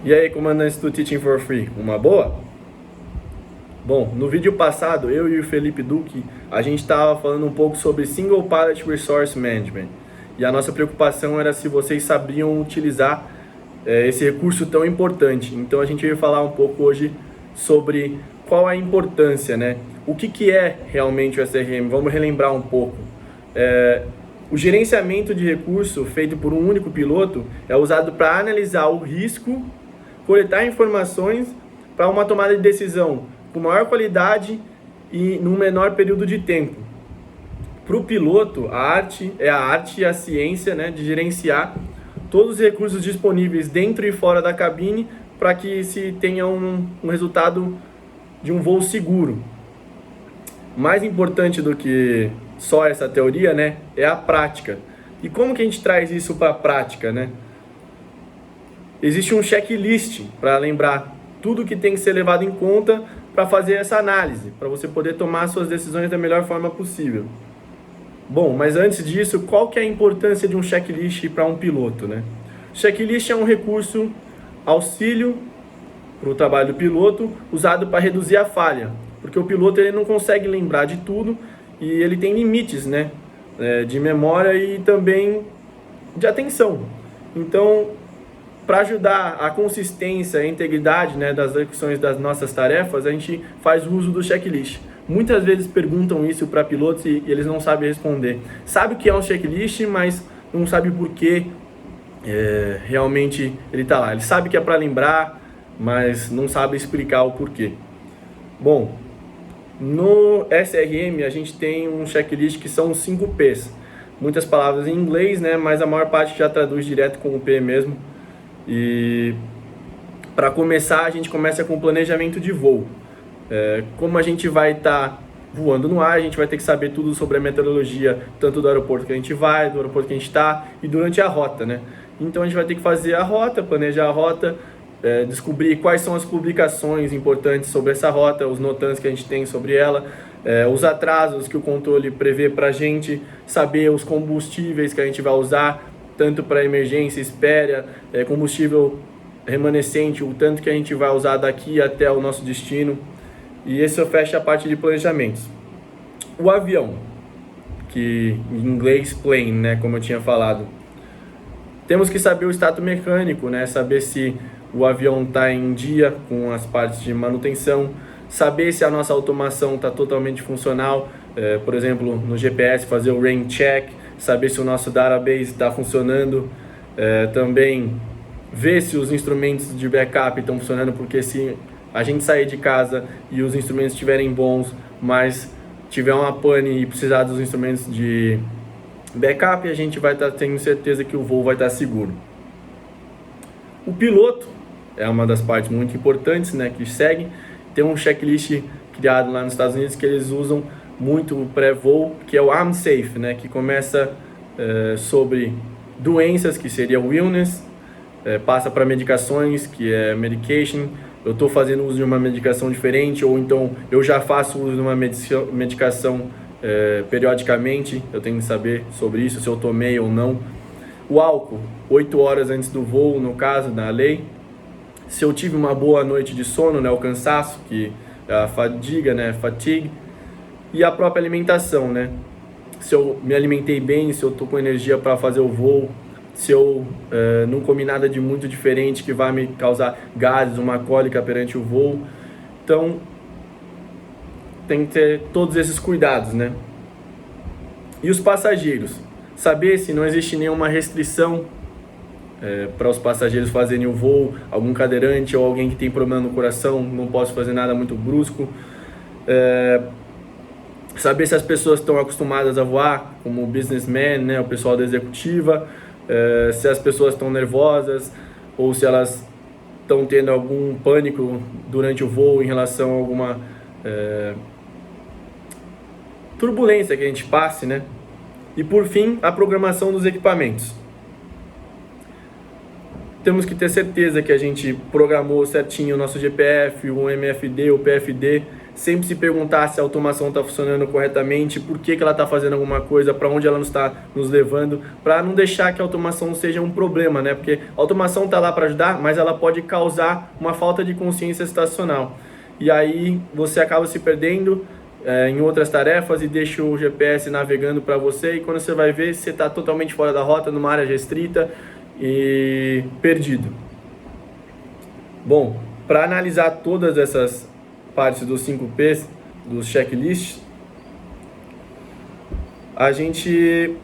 E aí, comandantes do Teaching for Free, uma boa? Bom, no vídeo passado, eu e o Felipe Duque, a gente estava falando um pouco sobre Single Pallet Resource Management. E a nossa preocupação era se vocês sabiam utilizar esse recurso tão importante. Então a gente veio falar um pouco hoje sobre qual a importância, né? O que é realmente o SRM? Vamos relembrar um pouco. O gerenciamento de recurso feito por um único piloto é usado para analisar o risco, coletar informações para uma tomada de decisão com maior qualidade e num menor período de tempo. Para o piloto, a arte e a ciência, né, de gerenciar todos os recursos disponíveis dentro e fora da cabine para que se tenha um resultado de um voo seguro. Mais importante do que só essa teoria, né, é a prática. E como que a gente traz isso para a prática, né? Existe um checklist para lembrar tudo que tem que ser levado em conta para fazer essa análise, para você poder tomar suas decisões da melhor forma possível. Bom, mas antes disso, qual que é a importância de um checklist para um piloto, né? Checklist é um recurso auxílio para o trabalho do piloto, usado para reduzir a falha, porque o piloto ele não consegue lembrar de tudo e ele tem limites, né, de memória e também de atenção. Então, para ajudar a consistência e a integridade, né, das execuções das nossas tarefas, a gente faz uso do checklist. Muitas vezes perguntam isso para pilotos e eles não sabem responder. Sabe o que é um checklist, mas não sabe por que realmente ele está lá. Ele sabe que é para lembrar, mas não sabe explicar o porquê. Bom, no SRM a gente tem um checklist que são 5 P's. Muitas palavras em inglês, né, mas a maior parte já traduz direto com o P mesmo. E para começar, a gente começa com o planejamento de voo. Como a gente vai estar voando no ar, a gente vai ter que saber tudo sobre a meteorologia, tanto do aeroporto que a gente vai, do aeroporto que a gente está e durante a rota, né? Então a gente vai ter que fazer a rota, planejar a rota, descobrir quais são as publicações importantes sobre essa rota, os notantes que a gente tem sobre ela, os atrasos que o controle prevê para a gente, saber os combustíveis que a gente vai usar, tanto para emergência, espera, combustível remanescente, o tanto que a gente vai usar daqui até o nosso destino. E esse fecha a parte de planejamentos. O avião, que em inglês plane, né, como eu tinha falado. Temos que saber o status mecânico, né, saber se o avião está em dia com as partes de manutenção, saber se a nossa automação está totalmente funcional, por exemplo, no GPS fazer o rain check, saber se o nosso database está funcionando, também ver se os instrumentos de backup estão funcionando, porque se a gente sair de casa e os instrumentos estiverem bons, mas tiver uma pane e precisar dos instrumentos de backup, a gente vai estar tendo certeza que o voo vai estar seguro. O piloto é uma das partes muito importantes, né, que segue. Tem um checklist criado lá nos Estados Unidos que eles usam muito o pré-voo, que é o I'm Safe, né, que começa sobre doenças, que seria o illness, passa para medicações, que é medication. Eu estou fazendo uso de uma medicação diferente, ou então eu já faço uso de uma medicação periodicamente, eu tenho que saber sobre isso, se eu tomei ou não. O álcool, 8 horas antes do voo, no caso, na lei. Se eu tive uma boa noite de sono, né, o cansaço, que é a fadiga, né, fatigue. E a própria alimentação, né? Se eu me alimentei bem, se eu estou com energia para fazer o voo, se eu não comi nada de muito diferente que vai me causar gases, uma cólica perante o voo. Então, tem que ter todos esses cuidados, né? E os passageiros, saber se não existe nenhuma restrição para os passageiros fazerem o voo, algum cadeirante ou alguém que tem problema no coração, não posso fazer nada muito brusco. Saber se as pessoas estão acostumadas a voar, como o businessman, né, o pessoal da executiva, se as pessoas estão nervosas ou se elas estão tendo algum pânico durante o voo em relação a alguma turbulência que a gente passe, né? E por fim, a programação dos equipamentos. temos que ter certeza que a gente programou certinho o nosso GPF, o MFD, o PFD, sempre se perguntar se a automação está funcionando corretamente, por que ela está fazendo alguma coisa, para onde ela está nos levando, para não deixar que a automação seja um problema, né? Porque a automação está lá para ajudar, mas ela pode causar uma falta de consciência situacional. E aí você acaba se perdendo em outras tarefas e deixa o GPS navegando para você, e quando você vai ver, você está totalmente fora da rota, numa área restrita e perdido. Bom, para analisar todas essas partes dos 5Ps, dos checklists, a gente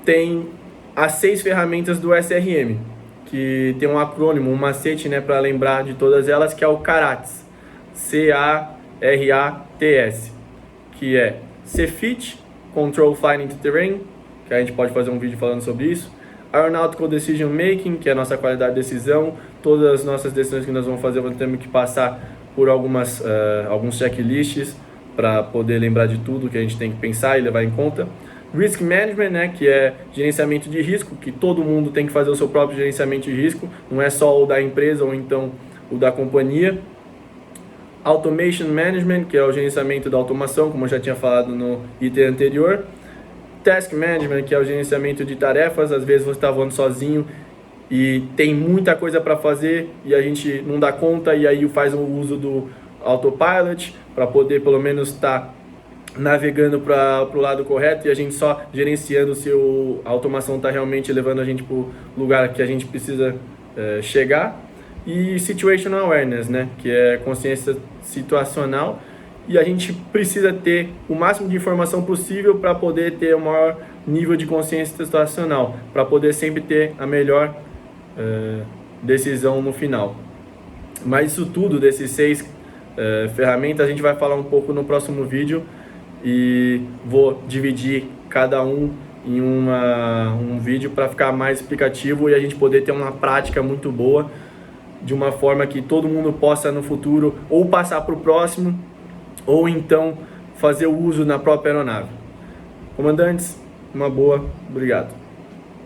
tem as 6 ferramentas do SRM, que tem um acrônimo, um macete, né, para lembrar de todas elas, que é o CARATS, C-A-R-A-T-S, que é CFIT, Control Flying to Terrain, que a gente pode fazer um vídeo falando sobre isso, Aeronautical Decision Making, que é a nossa qualidade de decisão, todas as nossas decisões que nós vamos fazer, vamos ter que passar por alguns checklists para poder lembrar de tudo que a gente tem que pensar e levar em conta. Risk Management, né, que é gerenciamento de risco, que todo mundo tem que fazer o seu próprio gerenciamento de risco, não é só o da empresa ou então o da companhia. Automation Management, que é o gerenciamento da automação, como eu já tinha falado no item anterior. Task Management, que é o gerenciamento de tarefas, às vezes você está voando sozinho e tem muita coisa para fazer e a gente não dá conta, e aí faz o uso do autopilot para poder pelo menos estar navegando para o lado correto, e a gente só gerenciando se a automação está realmente levando a gente para o lugar que a gente precisa chegar. E Situational Awareness, né, que é consciência situacional, e a gente precisa ter o máximo de informação possível para poder ter o maior nível de consciência situacional, para poder sempre ter a melhor decisão no final. Mas isso tudo, desses 6 ferramentas, a gente vai falar um pouco no próximo vídeo, e vou dividir cada um em um vídeo para ficar mais explicativo e a gente poder ter uma prática muito boa, de uma forma que todo mundo possa no futuro ou passar para o próximo, ou então fazer o uso na própria aeronave. Comandantes, uma boa, obrigado.